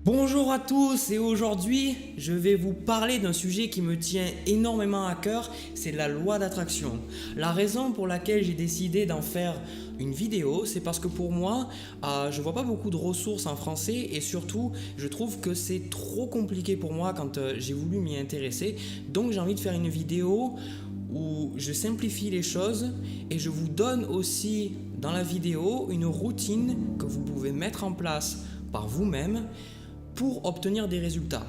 Bonjour à tous et aujourd'hui je vais vous parler d'un sujet qui me tient énormément à cœur, c'est la loi d'attraction. La raison pour laquelle j'ai décidé d'en faire une vidéo, c'est parce que pour moi, je vois pas beaucoup de ressources en français et surtout je trouve que c'est trop compliqué pour moi quand j'ai voulu m'y intéresser. Donc j'ai envie de faire une vidéo où je simplifie les choses et je vous donne aussi dans la vidéo une routine que vous pouvez mettre en place par vous-même pour obtenir des résultats.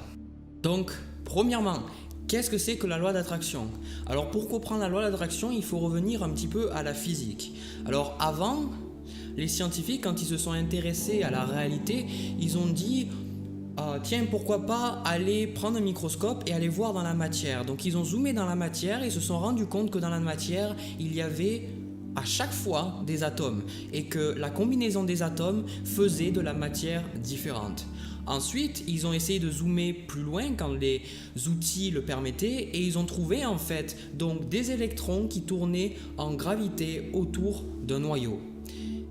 Donc, premièrement, qu'est-ce que c'est que la loi d'attraction? Alors, pour comprendre la loi d'attraction, il faut revenir un petit peu à la physique. Alors, avant, les scientifiques, quand ils se sont intéressés à la réalité, ils ont dit tiens, pourquoi pas aller prendre un microscope et aller voir dans la matière. Donc, ils ont zoomé dans la matière et ils se sont rendus compte que dans la matière, il y avait à chaque fois des atomes et que la combinaison des atomes faisait de la matière différente. Ensuite, ils ont essayé de zoomer plus loin quand les outils le permettaient et ils ont trouvé en fait donc des électrons qui tournaient en gravité autour d'un noyau.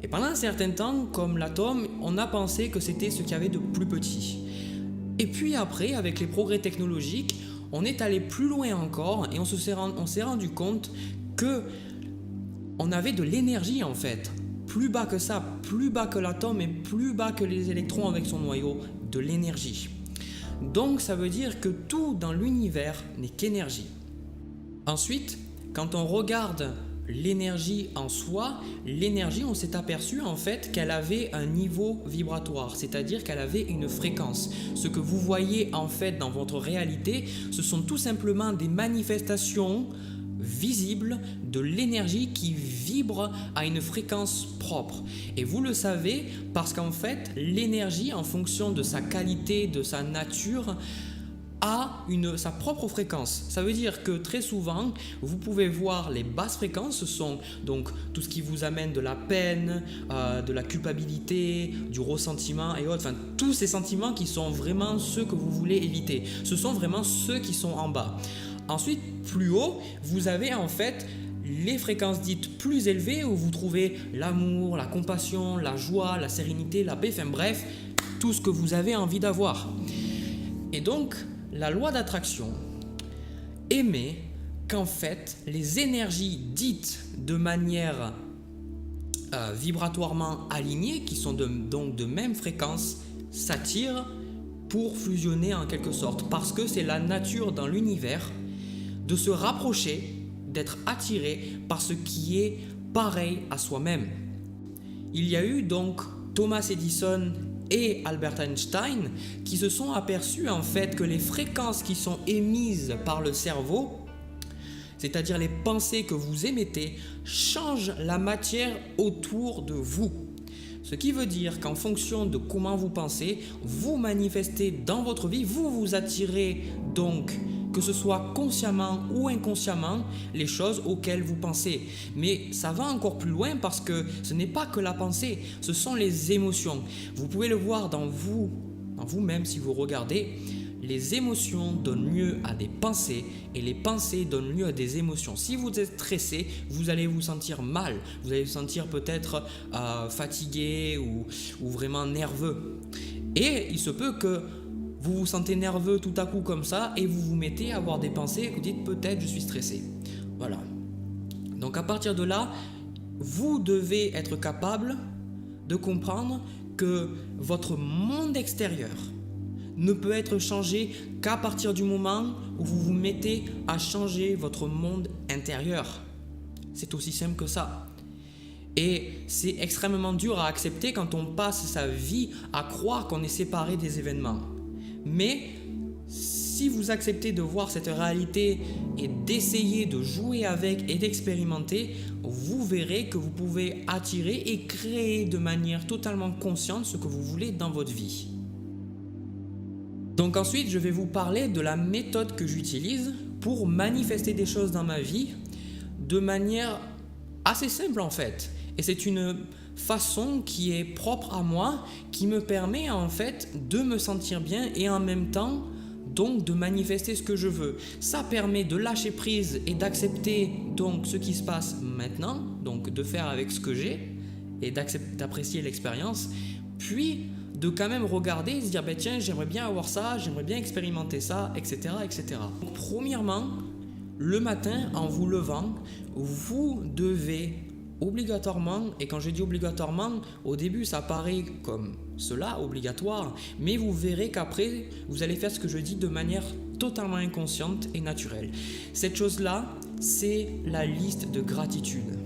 Et pendant un certain temps, comme l'atome, on a pensé que c'était ce qu'il y avait de plus petit. Et puis après, avec les progrès technologiques, on est allé plus loin encore et on s'est rendu compte que on avait de l'énergie en fait. Plus bas que ça, plus bas que l'atome et plus bas que les électrons avec son noyau, de l'énergie. Donc ça veut dire que tout dans l'univers n'est qu'énergie. Ensuite, quand on regarde l'énergie en soi, l'énergie, on s'est aperçu en fait qu'elle avait un niveau vibratoire, c'est-à-dire qu'elle avait une fréquence. Ce que vous voyez en fait dans votre réalité, ce sont tout simplement des manifestations visible de l'énergie qui vibre à une fréquence propre. Et vous le savez parce qu'en fait, l'énergie, en fonction de sa qualité, de sa nature, a sa propre fréquence. Ça veut dire que très souvent, vous pouvez voir les basses fréquences, ce sont donc tout ce qui vous amène de la peine, de la culpabilité, du ressentiment et autres, enfin tous ces sentiments qui sont vraiment ceux que vous voulez éviter. Ce sont vraiment ceux qui sont en bas. Ensuite, plus haut, vous avez en fait les fréquences dites plus élevées où vous trouvez l'amour, la compassion, la joie, la sérénité, la paix, enfin bref, tout ce que vous avez envie d'avoir. Et donc, la loi d'attraction émet qu'en fait, les énergies dites de manière vibratoirement alignées, qui sont donc de même fréquence, s'attirent pour fusionner en quelque sorte, parce que c'est la nature dans l'univers de se rapprocher, d'être attiré par ce qui est pareil à soi-même. Il y a eu donc Thomas Edison et Albert Einstein qui se sont aperçus en fait que les fréquences qui sont émises par le cerveau, c'est-à-dire les pensées que vous émettez, changent la matière autour de vous. Ce qui veut dire qu'en fonction de comment vous pensez, vous manifestez dans votre vie, vous vous attirez donc, que ce soit consciemment ou inconsciemment, les choses auxquelles vous pensez. Mais ça va encore plus loin parce que ce n'est pas que la pensée, ce sont les émotions. Vous pouvez le voir dans vous-même si vous regardez. Les émotions donnent lieu à des pensées et les pensées donnent lieu à des émotions. Si vous êtes stressé, vous allez vous sentir mal, vous allez vous sentir peut-être fatigué ou vraiment nerveux. Et il se peut que vous vous sentez nerveux tout à coup comme ça et vous vous mettez à avoir des pensées et vous dites peut-être je suis stressé. Voilà. Donc à partir de là, vous devez être capable de comprendre que votre monde extérieur ne peut être changé qu'à partir du moment où vous vous mettez à changer votre monde intérieur. C'est aussi simple que ça. Et c'est extrêmement dur à accepter quand on passe sa vie à croire qu'on est séparé des événements. Mais si vous acceptez de voir cette réalité et d'essayer de jouer avec et d'expérimenter, vous verrez que vous pouvez attirer et créer de manière totalement consciente ce que vous voulez dans votre vie. Donc ensuite, je vais vous parler de la méthode que j'utilise pour manifester des choses dans ma vie de manière assez simple en fait. Et c'est une façon qui est propre à moi, qui me permet en fait de me sentir bien et en même temps donc de manifester ce que je veux. Ça permet de lâcher prise et d'accepter donc ce qui se passe maintenant, donc de faire avec ce que j'ai et d'apprécier l'expérience, puis de quand même regarder et se dire tiens, j'aimerais bien avoir ça, j'aimerais bien expérimenter ça, etc. etc. Donc, premièrement, le matin, en vous levant, vous devez obligatoirement, et quand je dis obligatoirement, au début ça paraît comme cela, obligatoire, mais vous verrez qu'après, vous allez faire ce que je dis de manière totalement inconsciente et naturelle. Cette chose-là, c'est la liste de gratitude.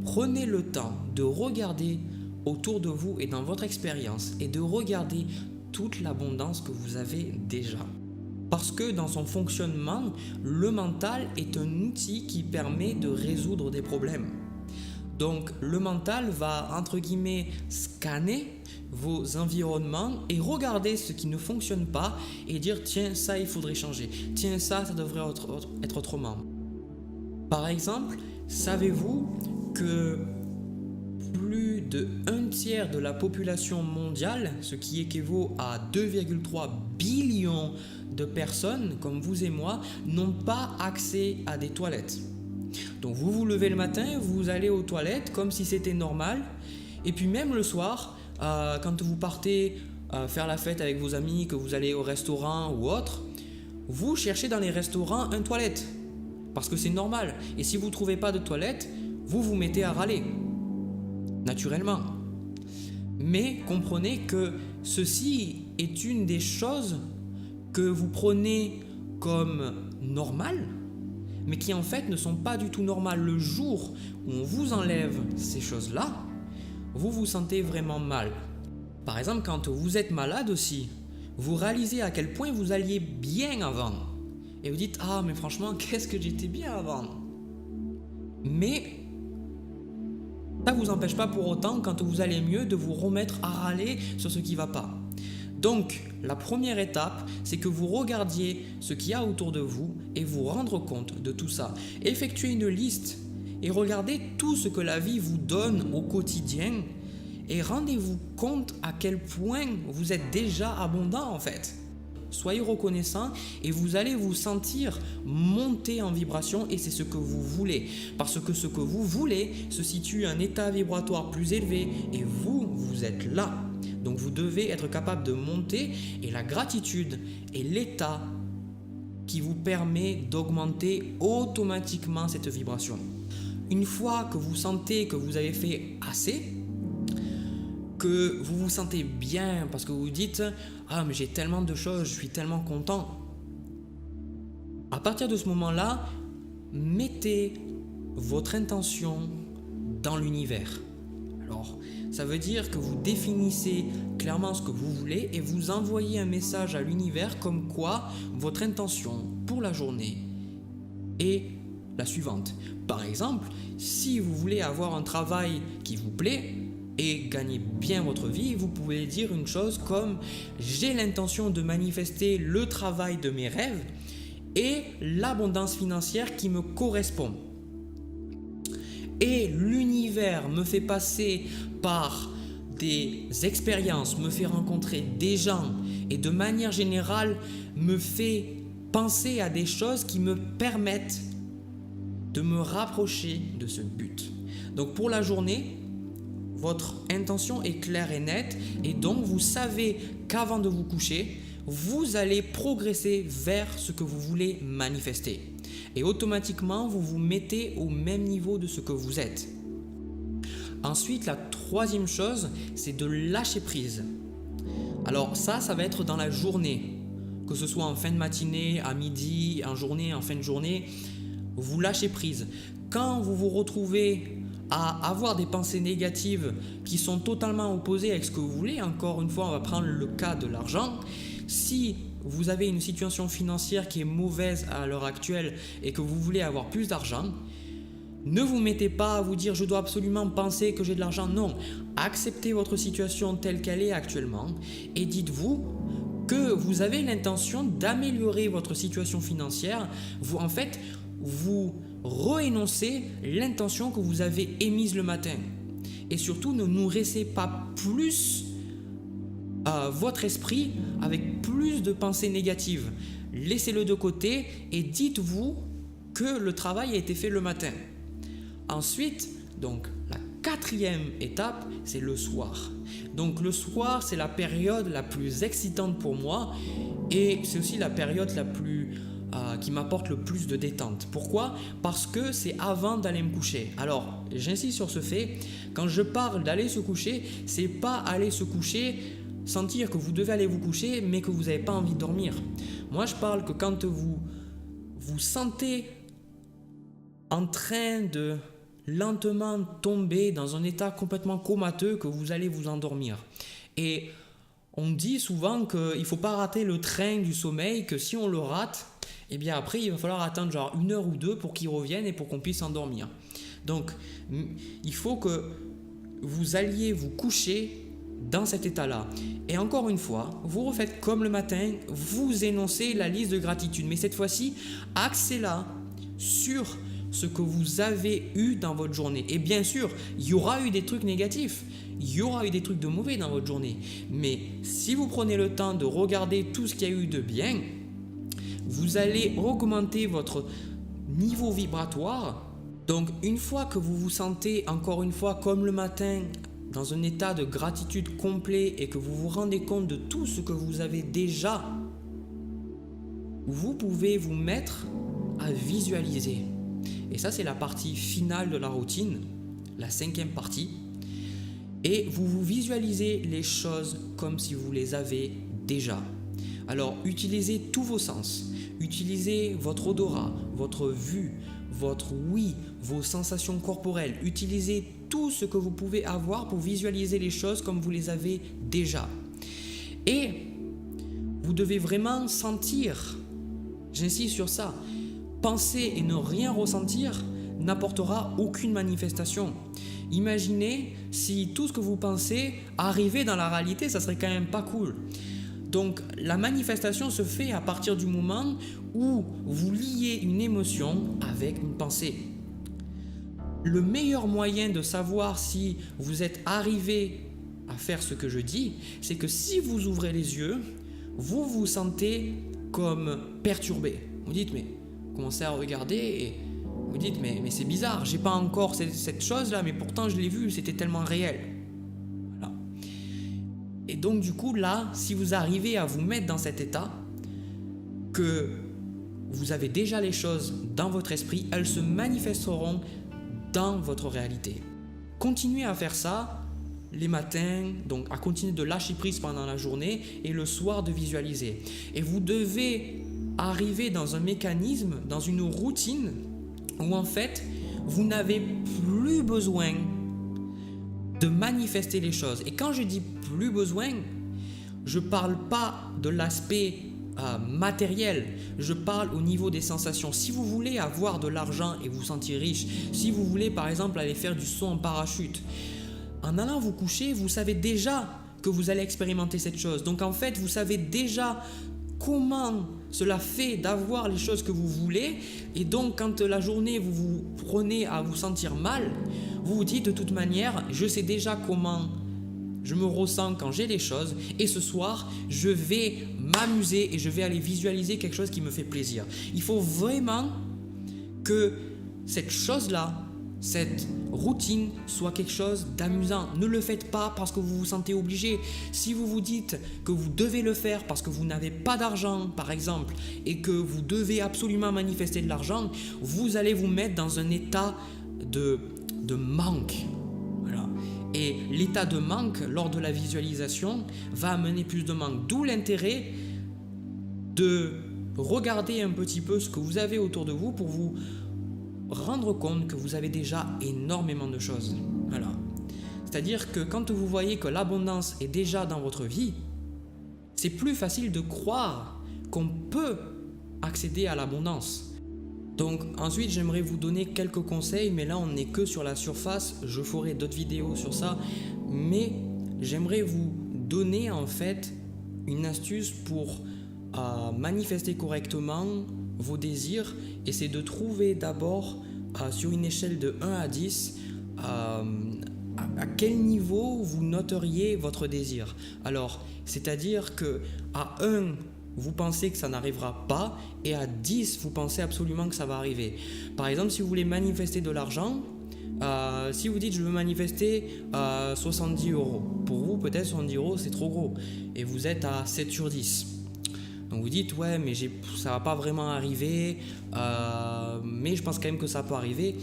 Prenez le temps de regarder autour de vous et dans votre expérience et de regarder toute l'abondance que vous avez déjà. Parce que dans son fonctionnement, le mental est un outil qui permet de résoudre des problèmes. Donc le mental va entre guillemets scanner vos environnements et regarder ce qui ne fonctionne pas et dire tiens ça il faudrait changer, tiens ça devrait être autrement. Par exemple, savez-vous que plus de 1/3 de la population mondiale, ce qui équivaut à 2,3 billions de personnes comme vous et moi, n'ont pas accès à des toilettes. Donc vous vous levez le matin, vous allez aux toilettes comme si c'était normal, et puis même le soir, quand vous partez faire la fête avec vos amis, que vous allez au restaurant ou autre, vous cherchez dans les restaurants une toilette, parce que c'est normal, et si vous ne trouvez pas de toilette, vous vous mettez à râler, naturellement. Mais comprenez que ceci est une des choses que vous prenez comme normales, mais qui en fait ne sont pas du tout normales. Le jour où on vous enlève ces choses-là, vous vous sentez vraiment mal. Par exemple, quand vous êtes malade aussi, vous réalisez à quel point vous alliez bien avant. Et vous dites « Ah, mais franchement, qu'est-ce que j'étais bien avant ?» Mais ça ne vous empêche pas pour autant, quand vous allez mieux, de vous remettre à râler sur ce qui ne va pas. Donc, la première étape, c'est que vous regardiez ce qu'il y a autour de vous et vous rendre compte de tout ça. Effectuez une liste et regardez tout ce que la vie vous donne au quotidien et rendez-vous compte à quel point vous êtes déjà abondant en fait. Soyez reconnaissant et vous allez vous sentir monter en vibration et c'est ce que vous voulez. Parce que ce que vous voulez se situe à un état vibratoire plus élevé et vous êtes là. Donc vous devez être capable de monter et la gratitude est l'état qui vous permet d'augmenter automatiquement cette vibration. Une fois que vous sentez que vous avez fait assez, que vous vous sentez bien parce que vous vous dites « Ah mais j'ai tellement de choses, je suis tellement content », à partir de ce moment-là, mettez votre intention dans l'univers. Alors, ça veut dire que vous définissez clairement ce que vous voulez et vous envoyez un message à l'univers comme quoi votre intention pour la journée est la suivante. Par exemple, si vous voulez avoir un travail qui vous plaît et gagner bien votre vie, vous pouvez dire une chose comme « J'ai l'intention de manifester le travail de mes rêves et l'abondance financière qui me correspond. » Et l'univers me fait passer par des expériences, me fait rencontrer des gens et de manière générale me fait penser à des choses qui me permettent de me rapprocher de ce but. Donc pour la journée, votre intention est claire et nette et donc vous savez qu'avant de vous coucher, vous allez progresser vers ce que vous voulez manifester. Et automatiquement, vous vous mettez au même niveau de ce que vous êtes. Ensuite, la troisième chose, c'est de lâcher prise. Alors ça va être dans la journée. Que ce soit en fin de matinée, à midi, en journée, en fin de journée, vous lâchez prise. Quand vous vous retrouvez à avoir des pensées négatives qui sont totalement opposées avec ce que vous voulez, encore une fois, on va prendre le cas de l'argent. Si vous avez une situation financière qui est mauvaise à l'heure actuelle et que vous voulez avoir plus d'argent, ne vous mettez pas à vous dire « je dois absolument penser que j'ai de l'argent ». Non, acceptez votre situation telle qu'elle est actuellement et dites-vous que vous avez l'intention d'améliorer votre situation financière. Vous réénoncez l'intention que vous avez émise le matin. Et surtout, ne nourrissez pas plus votre esprit avec plus de pensées négatives. Laissez-le de côté et dites-vous que le travail a été fait le matin. Ensuite, donc la quatrième étape, c'est le soir. Donc le soir, c'est la période la plus excitante pour moi et c'est aussi la période qui m'apporte le plus de détente. Pourquoi ? Parce que c'est avant d'aller me coucher. Alors, j'insiste sur ce fait, quand je parle d'aller se coucher, c'est pas aller se coucher, sentir que vous devez aller vous coucher, mais que vous n'avez pas envie de dormir. Moi, je parle que quand vous vous sentez en train de lentement tomber dans un état complètement comateux, que vous allez vous endormir. Et on dit souvent qu'il ne faut pas rater le train du sommeil, que si on le rate, et bien après il va falloir attendre genre 1 heure ou 2 pour qu'il revienne et pour qu'on puisse s'endormir. Donc il faut que vous alliez vous coucher dans cet état-là. Et encore une fois, vous refaites comme le matin, vous énoncez la liste de gratitude, mais cette fois-ci, axez-la sur ce que vous avez eu dans votre journée. Et bien sûr, il y aura eu des trucs négatifs, il y aura eu des trucs de mauvais dans votre journée. Mais si vous prenez le temps de regarder tout ce qu'il y a eu de bien, vous allez augmenter votre niveau vibratoire. Donc une fois que vous vous sentez, encore une fois, comme le matin, dans un état de gratitude complet et que vous vous rendez compte de tout ce que vous avez déjà, vous pouvez vous mettre à visualiser. Et ça, c'est la partie finale de la routine, la 5e partie. Et vous vous visualisez les choses comme si vous les avez déjà. Alors, utilisez tous vos sens. Utilisez votre odorat, votre vue, votre ouïe, vos sensations corporelles. Utilisez tout ce que vous pouvez avoir pour visualiser les choses comme vous les avez déjà. Et vous devez vraiment sentir, j'insiste sur ça, penser et ne rien ressentir n'apportera aucune manifestation. Imaginez si tout ce que vous pensez arrivait dans la réalité, ça serait quand même pas cool. Donc la manifestation se fait à partir du moment où vous liez une émotion avec une pensée. Le meilleur moyen de savoir si vous êtes arrivé à faire ce que je dis, c'est que si vous ouvrez les yeux, vous vous sentez comme perturbé. Vous dites mais commencez à regarder et vous dites mais c'est bizarre, j'ai pas encore cette chose là, mais pourtant je l'ai vu, c'était tellement réel. Voilà. Et donc du coup là, si vous arrivez à vous mettre dans cet état, que vous avez déjà les choses dans votre esprit, elles se manifesteront dans votre réalité. Continuez à faire ça les matins, donc à continuer de lâcher prise pendant la journée et le soir de visualiser. Et vous devez arriver dans un mécanisme, dans une routine où en fait vous n'avez plus besoin de manifester les choses. Et quand je dis plus besoin, je ne parle pas de l'aspect matériel, je parle au niveau des sensations. Si vous voulez avoir de l'argent et vous sentir riche, si vous voulez par exemple aller faire du saut en parachute, en allant vous coucher, vous savez déjà que vous allez expérimenter cette chose. Donc en fait, vous savez déjà comment cela fait d'avoir les choses que vous voulez. Et donc quand la journée vous vous prenez à vous sentir mal, vous vous dites de toute manière, je sais déjà comment je me ressens quand j'ai les choses et ce soir, je vais m'amuser et je vais aller visualiser quelque chose qui me fait plaisir. Il faut vraiment que cette chose-là, cette routine soit quelque chose d'amusant. Ne le faites pas parce que vous vous sentez obligé. Si vous vous dites que vous devez le faire parce que vous n'avez pas d'argent, par exemple, et que vous devez absolument manifester de l'argent, vous allez vous mettre dans un état de manque. Voilà. Et l'état de manque, lors de la visualisation, va amener plus de manque. D'où l'intérêt de regarder un petit peu ce que vous avez autour de vous pour vous rendre compte que vous avez déjà énormément de choses. Voilà. C'est-à-dire que quand vous voyez que l'abondance est déjà dans votre vie, c'est plus facile de croire qu'on peut accéder à l'abondance. Donc ensuite, j'aimerais vous donner quelques conseils, mais là on n'est que sur la surface, je ferai d'autres vidéos sur ça, mais j'aimerais vous donner en fait une astuce pour manifester correctement vos désirs, et c'est de trouver d'abord sur une échelle de 1 à 10 à quel niveau vous noteriez votre désir. Alors, c'est-à-dire que à 1, vous pensez que ça n'arrivera pas et à 10, vous pensez absolument que ça va arriver. Par exemple, si vous voulez manifester de l'argent, Si vous dites je veux manifester 70 euros, pour vous peut-être 70 euros c'est trop gros et vous êtes à 7 sur 10. Donc vous dites ouais mais ça va pas vraiment arriver, mais je pense quand même que ça peut arriver.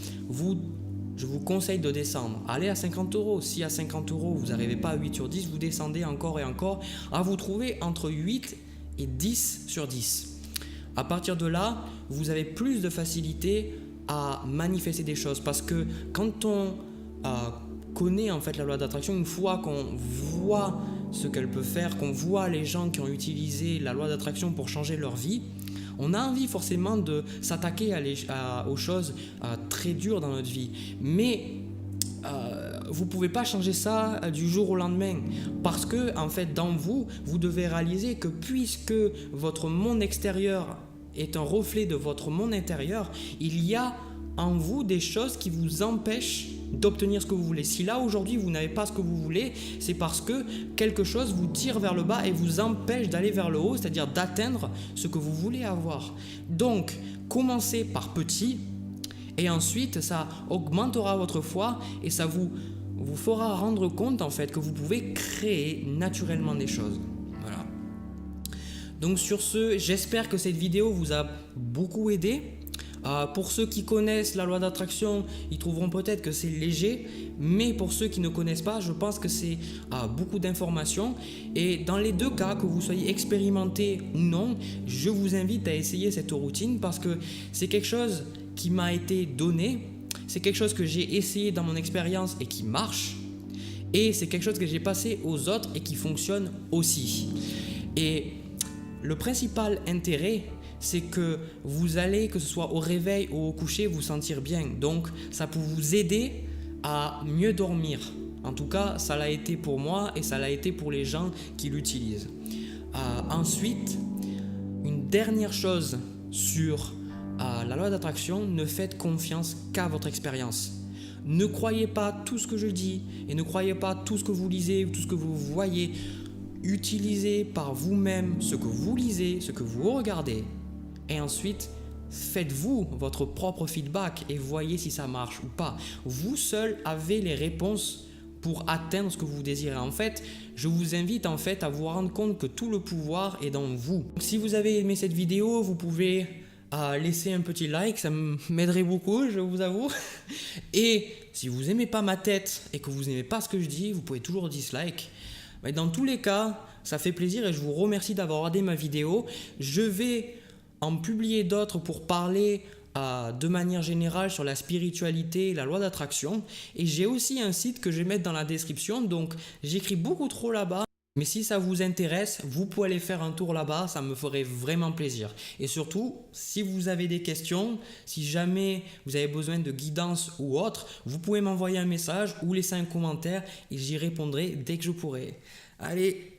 Je vous conseille de descendre. Allez à 50 euros. Si à 50 euros vous n'arrivez pas à 8 sur 10, vous descendez encore et encore à vous trouver entre 8 et 10 sur 10. À partir de là, vous avez plus de facilité à manifester des choses parce que quand on connaît en fait la loi d'attraction, une fois qu'on voit ce qu'elle peut faire, qu'on voit les gens qui ont utilisé la loi d'attraction pour changer leur vie, on a envie forcément de s'attaquer aux choses très dures dans notre vie. Mais vous ne pouvez pas changer ça du jour au lendemain. Parce que, en fait, dans vous, vous devez réaliser que puisque votre monde extérieur est un reflet de votre monde intérieur, il y a en vous des choses qui vous empêchent d'obtenir ce que vous voulez. Si là aujourd'hui vous n'avez pas ce que vous voulez, c'est parce que quelque chose vous tire vers le bas et vous empêche d'aller vers le haut, c'est-à-dire d'atteindre ce que vous voulez avoir. Donc, commencez par petit et ensuite ça augmentera votre foi et ça vous fera rendre compte en fait que vous pouvez créer naturellement des choses. Voilà. Donc sur ce, j'espère que cette vidéo vous a beaucoup aidé. Pour ceux qui connaissent la loi d'attraction, ils trouveront peut-être que c'est léger, mais pour ceux qui ne connaissent pas, je pense que c'est beaucoup d'informations. Et dans les deux cas, que vous soyez expérimenté ou non, je vous invite à essayer cette routine parce que c'est quelque chose qui m'a été donné, c'est quelque chose que j'ai essayé dans mon expérience et qui marche, et c'est quelque chose que j'ai passé aux autres et qui fonctionne aussi. Et le principal intérêt, c'est que vous allez, que ce soit au réveil ou au coucher, vous sentir bien. Donc, ça peut vous aider à mieux dormir. En tout cas, ça l'a été pour moi et ça l'a été pour les gens qui l'utilisent. Ensuite, une dernière chose sur la loi d'attraction, ne faites confiance qu'à votre expérience. Ne croyez pas tout ce que je dis et ne croyez pas tout ce que vous lisez ou tout ce que vous voyez. Utilisez par vous-même ce que vous lisez, ce que vous regardez. Et ensuite, faites-vous votre propre feedback et voyez si ça marche ou pas. Vous seul avez les réponses pour atteindre ce que vous désirez. En fait, je vous invite en fait à vous rendre compte que tout le pouvoir est dans vous. Si vous avez aimé cette vidéo, vous pouvez laisser un petit like, ça m'aiderait beaucoup, je vous avoue. Et si vous n'aimez pas ma tête et que vous n'aimez pas ce que je dis, vous pouvez toujours dislike. Mais dans tous les cas, ça fait plaisir et je vous remercie d'avoir regardé ma vidéo. Je vais en publier d'autres pour parler de manière générale sur la spiritualité et la loi d'attraction. Et j'ai aussi un site que je vais mettre dans la description, donc j'écris beaucoup trop là-bas. Mais si ça vous intéresse, vous pouvez aller faire un tour là-bas, ça me ferait vraiment plaisir. Et surtout, si vous avez des questions, si jamais vous avez besoin de guidance ou autre, vous pouvez m'envoyer un message ou laisser un commentaire et j'y répondrai dès que je pourrai. Allez!